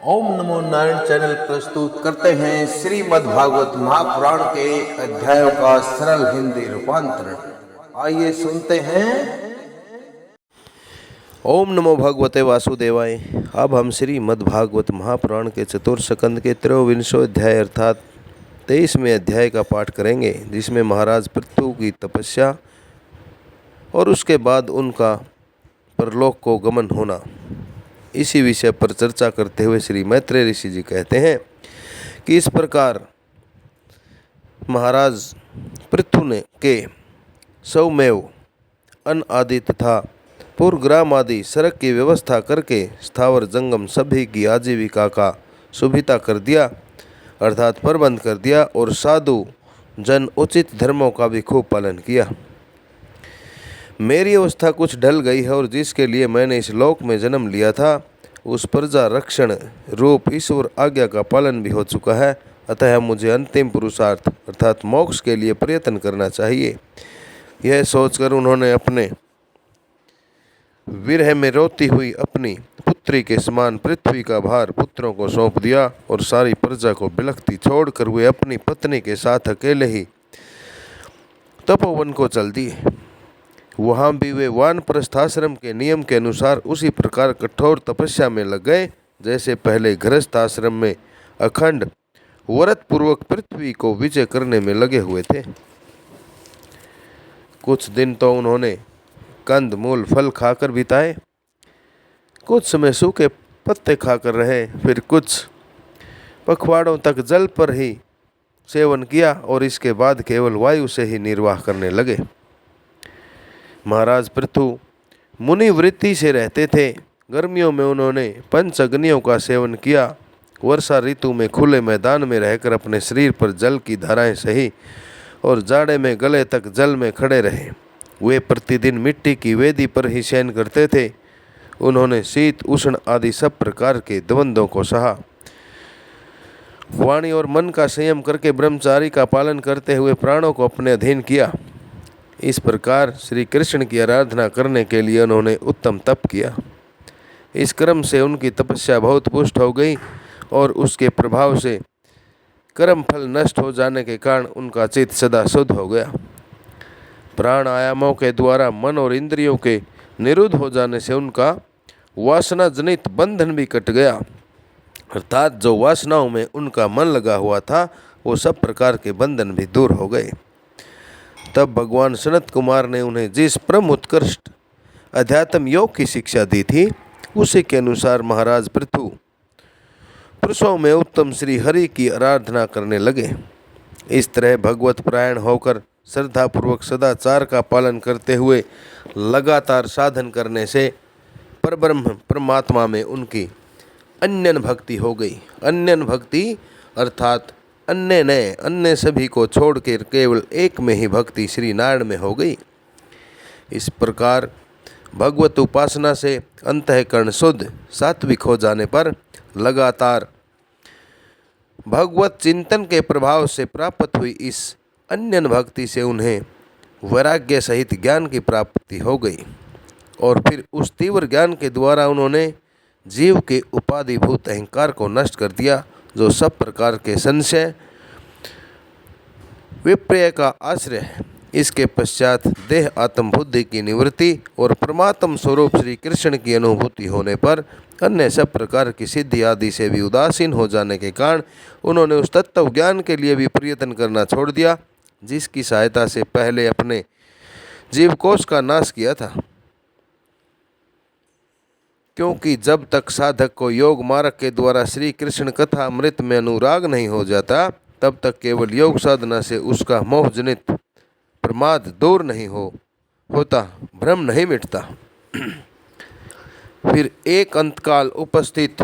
ओम नमो Narayan channel प्रस्तुत करते हैं श्रीमद् भागवत महापुराण के अध्यायों का सरल हिंदी रूपांतरण। आइए सुनते हैं। ओम नमो भगवते वासुदेवाय। अब हम श्रीमद् भागवत महापुराण के चतुर्स्कंद के त्रयोविंशो अध्याय अर्थात 23वें अध्याय का पाठ करेंगे, जिसमें महाराज पृथु की तपस्या और उसके बाद उनका परलोक को गमन होना, इसी विषय पर चर्चा करते हुए श्री मैत्रेय ऋषि जी कहते हैं कि इस प्रकार महाराज पृथु ने के सौमेव अन्न आदि तथा पूर्वग्राम आदि सड़क की व्यवस्था करके स्थावर जंगम सभी की आजीविका का सुविधा कर दिया, अर्थात प्रबंध कर दिया, और साधु जन उचित धर्मों का भी खूब पालन किया। मेरी अवस्था कुछ ढल गई है और जिसके लिए मैंने इस लोक में जन्म लिया था उस प्रजा रक्षण रूप ईश्वर आज्ञा का पालन भी हो चुका है। अतः मुझे अंतिम पुरुषार्थ अर्थात मोक्ष के लिए प्रयत्न करना चाहिए। यह सोचकर उन्होंने अपने विरह में रोती हुई अपनी पुत्री के समान पृथ्वी का भार पुत्रों को सौंप दिया और सारी प्रजा को बिलखती छोड़कर वे अपनी पत्नी के साथ अकेले ही तपोवन को चल दिए। वहाँ भी वे वानप्रस्थाश्रम के नियम के अनुसार उसी प्रकार कठोर तपस्या में लग गए जैसे पहले गृहस्थ आश्रम में अखंड व्रत पूर्वक पृथ्वी को विजय करने में लगे हुए थे। कुछ दिन तो उन्होंने कंद मूल फल खाकर बिताए, कुछ समय सूखे पत्ते खाकर रहे, फिर कुछ पखवाड़ों तक जल पर ही सेवन किया और इसके बाद केवल वायु से ही निर्वाह करने लगे। महाराज पृथु मुनि वृत्ति से रहते थे। गर्मियों में उन्होंने पंच अग्नियों का सेवन किया। वर्षा ऋतु में खुले मैदान में रहकर अपने शरीर पर जल की धाराएं सही और जाड़े में गले तक जल में खड़े रहे। वे प्रतिदिन मिट्टी की वेदी पर ही शयन करते थे। उन्होंने शीत उष्ण आदि सब प्रकार के द्वंद्वों को सहा। वाणी और मन का संयम करके ब्रह्मचारी का पालन करते हुए प्राणों को अपने अधीन किया। इस प्रकार श्री कृष्ण की आराधना करने के लिए उन्होंने उत्तम तप किया। इस क्रम से उनकी तपस्या बहुत पुष्ट हो गई और उसके प्रभाव से कर्म फल नष्ट हो जाने के कारण उनका चित्त सदा शुद्ध हो गया। प्राण आयामों के द्वारा मन और इंद्रियों के निरुद्ध हो जाने से उनका वासना जनित बंधन भी कट गया, अर्थात जो वासनाओं में उनका मन लगा हुआ था वो सब प्रकार के बंधन भी दूर हो गए। तब भगवान सनत कुमार ने उन्हें जिस परम उत्कृष्ट अध्यात्म योग की शिक्षा दी थी उसी के अनुसार महाराज पृथु पुरुषों में उत्तम श्री हरि की आराधना करने लगे। इस तरह भगवत परायण होकर श्रद्धापूर्वक सदाचार का पालन करते हुए लगातार साधन करने से परब्रह्म परमात्मा में उनकी अन्यन भक्ति हो गई। अन्यन भक्ति अर्थात अन्य सभी को छोड़कर केवल एक में ही भक्ति श्री नारायण में हो गई। इस प्रकार भगवत उपासना से अंतःकरण शुद्ध सात्विक हो जाने पर लगातार भगवत चिंतन के प्रभाव से प्राप्त हुई इस अन्यन भक्ति से उन्हें वैराग्य सहित ज्ञान की प्राप्ति हो गई और फिर उस तीव्र ज्ञान के द्वारा उन्होंने जीव के उपाधिभूत अहंकार को नष्ट कर दिया, जो सब प्रकार के संशय विपर्य का आश्रय है। इसके पश्चात देह आत्म बुद्धि की निवृत्ति और परमात्म स्वरूप श्री कृष्ण की अनुभूति होने पर अन्य सब प्रकार की सिद्धि आदि से भी उदासीन हो जाने के कारण उन्होंने उस तत्व ज्ञान के लिए भी प्रयत्न करना छोड़ दिया जिसकी सहायता से पहले अपने जीवकोश का नाश किया था। क्योंकि जब तक साधक को योग मार्ग के द्वारा श्री कृष्ण कथा अमृत में अनुराग नहीं हो जाता तब तक केवल योग साधना से उसका मोह जनित प्रमाद दूर नहीं होता, भ्रम नहीं मिटता। फिर एक अंतकाल उपस्थित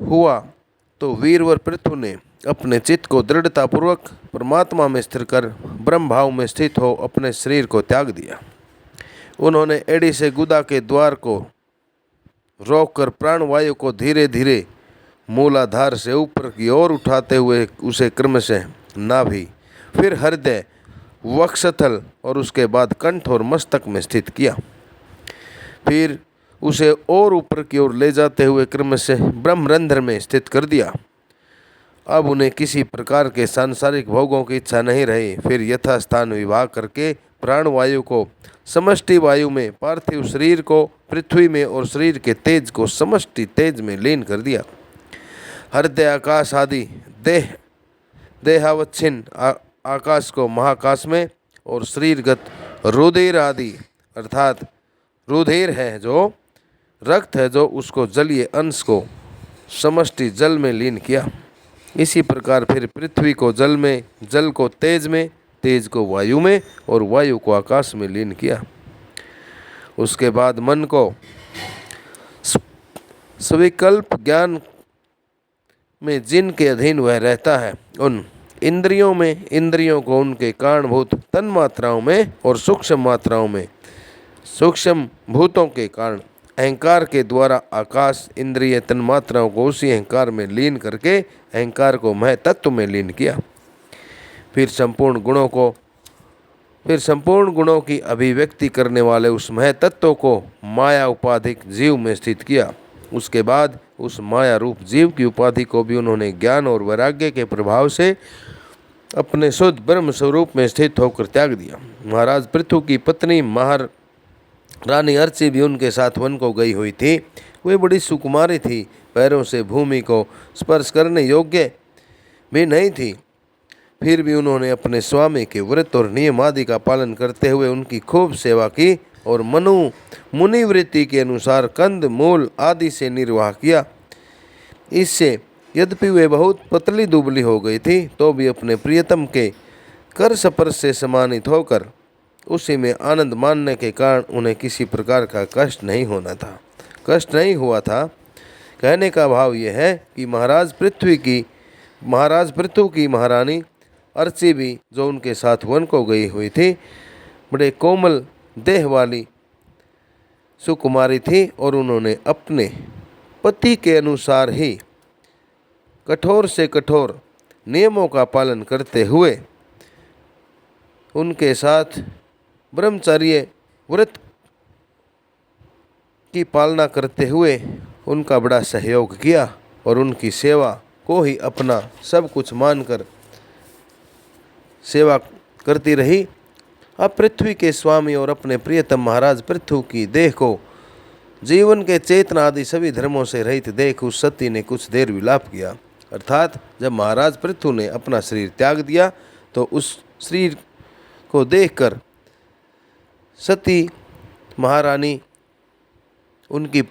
हुआ तो वीरवर पृथु ने अपने चित्त को दृढ़तापूर्वक परमात्मा में स्थिर कर ब्रह्म भाव में स्थित हो अपने शरीर को त्याग दिया। उन्होंने एड़ी से गुदा के द्वार को रोककर प्राणवायु को धीरे धीरे मूलाधार से ऊपर की ओर उठाते हुए उसे क्रमशः नाभि, फिर हृदय, वक्षस्थल और उसके बाद कंठ और मस्तक में स्थित किया। फिर उसे और ऊपर की ओर ले जाते हुए क्रमशः ब्रह्मरंध्र में स्थित कर दिया। अब उन्हें किसी प्रकार के सांसारिक भोगों की इच्छा नहीं रही। फिर यथास्थान विभाग करके प्राणवायु को समष्टि वायु में, पार्थिव शरीर को पृथ्वी में और शरीर के तेज को समष्टि तेज में लीन कर दिया। हृदय आकाश आदि देहावच्छिन्न आकाश को महाकाश में और शरीरगत रुधिर आदि अर्थात रुधिर है जो रक्त है जो उसको जलीय अंश को समष्टि जल में लीन किया। इसी प्रकार फिर पृथ्वी को जल में, जल को तेज में, तेज को वायु में और वायु को आकाश में लीन किया। उसके बाद मन को सविकल्प ज्ञान में जिनके अधीन वह रहता है, उन इंद्रियों में, इंद्रियों को उनके कारणभूत तन मात्राओं में और सूक्ष्म मात्राओं में, सूक्ष्म भूतों के कारण अहंकार के द्वारा आकाश इंद्रिय तन मात्राओं को उसी अहंकार में लीन करके अहंकार को मह तत्व में लीन किया। फिर संपूर्ण गुणों की अभिव्यक्ति करने वाले उस मह तत्व को माया उपाधिक जीव में स्थित किया। उसके बाद उस माया रूप जीव की उपाधि को भी उन्होंने ज्ञान और वैराग्य के प्रभाव से अपने शुद्ध ब्रह्म स्वरूप में स्थित होकर त्याग दिया। महाराज पृथु की पत्नी महारानी अर्ची भी उनके साथ वन को गई हुई थी। वे बड़ी सुकुमारी थी, पैरों से भूमि को स्पर्श करने योग्य भी नहीं थी। फिर भी उन्होंने अपने स्वामी के व्रत और नियम आदि का पालन करते हुए उनकी खूब सेवा की और मुनिवृत्ति के अनुसार कंद मूल आदि से निर्वाह किया। इससे यद्यपि वे बहुत पतली दुबली हो गई थी तो भी अपने प्रियतम के कर स्पर्श से सम्मानित होकर उसी में आनंद मानने के कारण उन्हें किसी प्रकार का कष्ट नहीं हुआ था। कहने का भाव यह है कि महाराज पृथु की महारानी अर्ची भी जो उनके साथ वन को गई हुई थी, बड़े कोमल देह वाली सुकुमारी थी और उन्होंने अपने पति के अनुसार ही कठोर से कठोर नियमों का पालन करते हुए उनके साथ ब्रह्मचर्य व्रत की पालना करते हुए उनका बड़ा सहयोग किया और उनकी सेवा को ही अपना सब कुछ मानकर सेवा करती रही। अब पृथ्वी के स्वामी और अपने प्रियतम महाराज पृथु की देह को जीवन के चेतना आदि सभी धर्मों से रहित देख उस सती ने कुछ देर विलाप किया। अर्थात जब महाराज पृथु ने अपना शरीर त्याग दिया तो उस शरीर को देखकर सती महारानी उनकी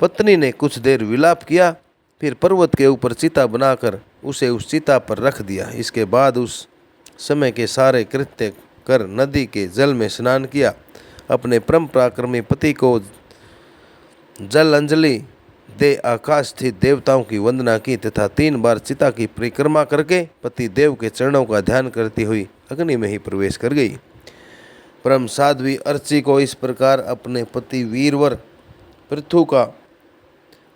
पत्नी ने कुछ देर विलाप किया। फिर पर्वत के ऊपर चिता बनाकर उसे उस चिता पर रख दिया। इसके बाद उस समय के सारे कृत्य कर नदी के जल में स्नान किया, अपने परम पराक्रमी पति को जल अंजलि दे आकाश स्थित देवताओं की वंदना की तथा 3 बार चिता की परिक्रमा करके पति देव के चरणों का ध्यान करती हुई अग्नि में ही प्रवेश कर गई। परम साध्वी अर्ची को इस प्रकार अपने पति वीरवर पृथु का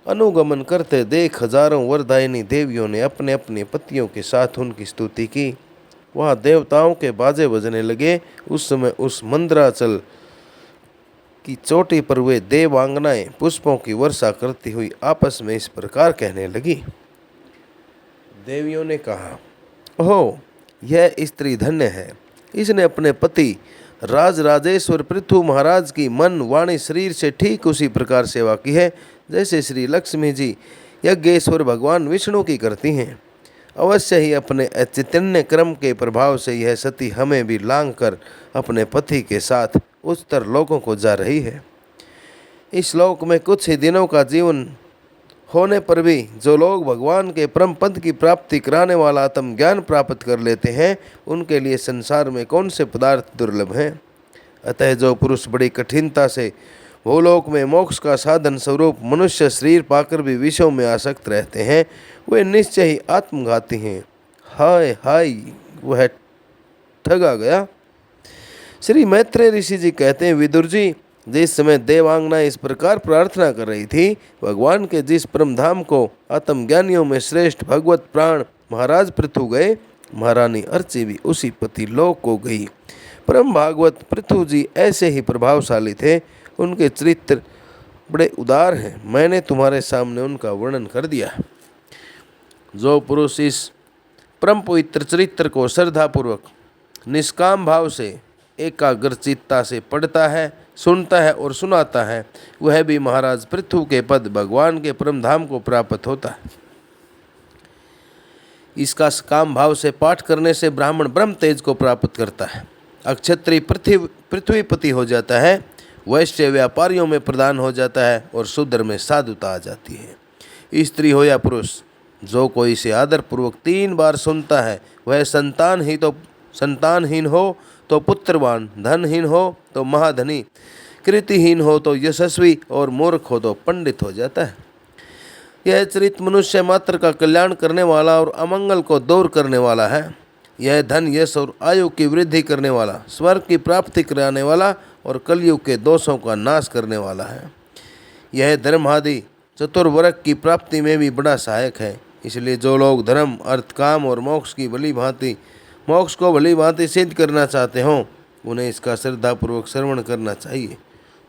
अनुगमन करते देख हजारों वरदायिनी देवियों ने अपने अपने पतियों के साथ उनकी स्तुति की। वहाँ देवताओं के बाजे बजने लगे। उस समय उस मंदराचल की चोटी पर वे देवांगनाएं पुष्पों की वर्षा करती हुई आपस में इस प्रकार कहने लगी। देवियों ने कहा, ओह, यह स्त्री धन्य है। इसने अपने पति राजराजेश्वर पृथु महाराज की मन वाणी शरीर से ठीक उसी प्रकार सेवा की है जैसे श्री लक्ष्मी जी यज्ञेश्वर भगवान विष्णु की करती हैं। अवश्य ही अपने चैतन्य क्रम के प्रभाव से यह सती हमें भी लांघ कर अपने पति के साथ उच्चतर लोकों को जा रही है। इस लोक में कुछ ही दिनों का जीवन होने पर भी जो लोग भगवान के परम पद की प्राप्ति कराने वाला आत्म ज्ञान प्राप्त कर लेते हैं उनके लिए संसार में कौन से पदार्थ दुर्लभ हैं। अतः जो पुरुष बड़ी कठिनता से भूलोक में मोक्ष का साधन स्वरूप मनुष्य शरीर पाकर भी विषयों में आसक्त रहते हैं वे निश्चय ही आत्मघाती हैं। हाय हाय, वह ठगा गया। श्री मैत्रेय ऋषि जी कहते हैं, विदुर जी, जिस समय देवांगना इस प्रकार प्रार्थना कर रही थी, भगवान के जिस परम धाम को आत्मज्ञानियों में श्रेष्ठ भगवत प्राण महाराज पृथु गए, महारानी अर्ची भी उसी पति लोक को गई। परम भागवत पृथु जी ऐसे ही प्रभावशाली थे। उनके चरित्र बड़े उदार हैं। मैंने तुम्हारे सामने उनका वर्णन कर दिया। जो पुरुष इस परम पवित्र चरित्र को श्रद्धापूर्वक निष्काम भाव से एकाग्रचित्ता से पढ़ता है, सुनता है और सुनाता है, वह भी महाराज पृथु के पद भगवान के परम धाम को प्राप्त होता है। इसका सकाम भाव से पाठ करने से ब्राह्मण ब्रह्म तेज को प्राप्त करता है, अक्षत्रिय पृथ्वीपति हो जाता है, वैश्य व्यापारियों में प्रधान हो जाता है और शूद्र में साधुता आ जाती है। स्त्री हो या पुरुष, जो कोई इसे आदरपूर्वक 3 बार सुनता है, वह संतानहीन हो तो पुत्रवान, धनहीन हो तो महाधनी, कृतिहीन हो तो यशस्वी और मूर्ख हो तो पंडित हो जाता है। यह चरित्र मनुष्य मात्र का कल्याण करने वाला और अमंगल को दूर करने वाला है। यह धन, यश और आयु की वृद्धि करने वाला, स्वर्ग की प्राप्ति कराने वाला और कलयुग के दोषों का नाश करने वाला है। यह धर्म आदि चतुर्वर्ग की प्राप्ति में भी बड़ा सहायक है। इसलिए जो लोग धर्म, अर्थ, काम और मोक्ष को भली भांति सिद्ध करना चाहते हों, उन्हें इसका श्रद्धापूर्वक श्रवण करना चाहिए।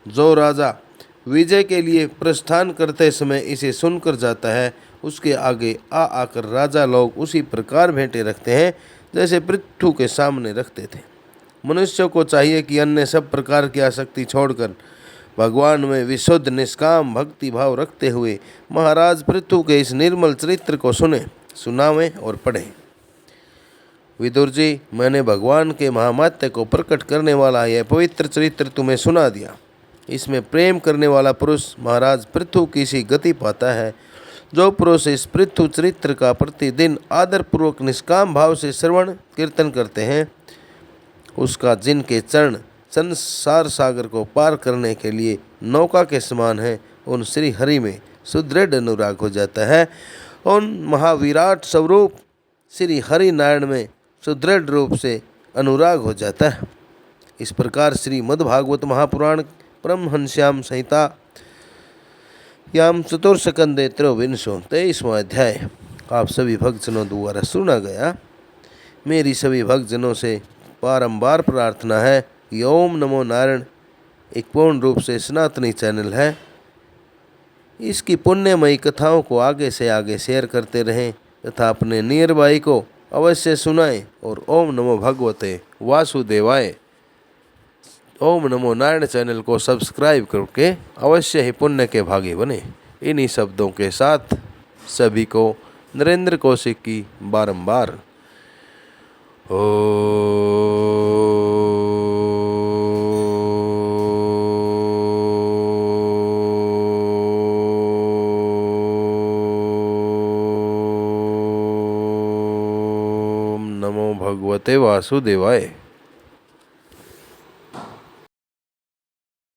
जो राजा विजय के लिए प्रस्थान करते समय इसे सुनकर जाता है, उसके आगे आकर राजा लोग उसी प्रकार भेंटें रखते हैं जैसे पृथु के सामने रखते थे। मनुष्यों को चाहिए कि अन्य सब प्रकार की आसक्ति छोड़कर भगवान में विशुद्ध निष्काम भक्ति भाव रखते हुए महाराज पृथु के इस निर्मल चरित्र को सुने, सुनावें और पढ़ें। विदुर जी, मैंने भगवान के महामात्य को प्रकट करने वाला यह पवित्र चरित्र तुम्हें सुना दिया। इसमें प्रेम करने वाला पुरुष महाराज पृथु की सी गति पाता है। जो पुरुष इस पृथु चरित्र का प्रतिदिन आदरपूर्वक निष्काम भाव से श्रवण कीर्तन करते हैं, उसका जिनके चरण संसार सागर को पार करने के लिए नौका के समान है, उन श्री हरि में सुदृढ़ अनुराग हो जाता है। उन महाविराट स्वरूप श्री हरि नारायण में सुदृढ़ रूप से अनुराग हो जाता है। इस प्रकार श्री मद्भागवत महापुराण परमहंस्याम संहिता याम चतुर्स्कंदे त्रयोविंशो 23वां अध्याय आप सभी भक्तजनों द्वारा सुना गया। मेरी सभी भक्तजनों से बारंबार प्रार्थना है कि ओम नमो नारायण एक पूर्ण रूप से सनातनी चैनल है। इसकी पुण्यमयी कथाओं को आगे से आगे शेयर करते रहें तथा अपने नियर बाई को अवश्य सुनाएं और ओम नमो भगवते वासुदेवाय ओम नमो नारायण चैनल को सब्सक्राइब करके अवश्य ही पुण्य के भागी बने। इन्हीं शब्दों के साथ सभी को नरेंद्र कौशिक की बारंबार ओम नमो भगवते वासुदेवाय।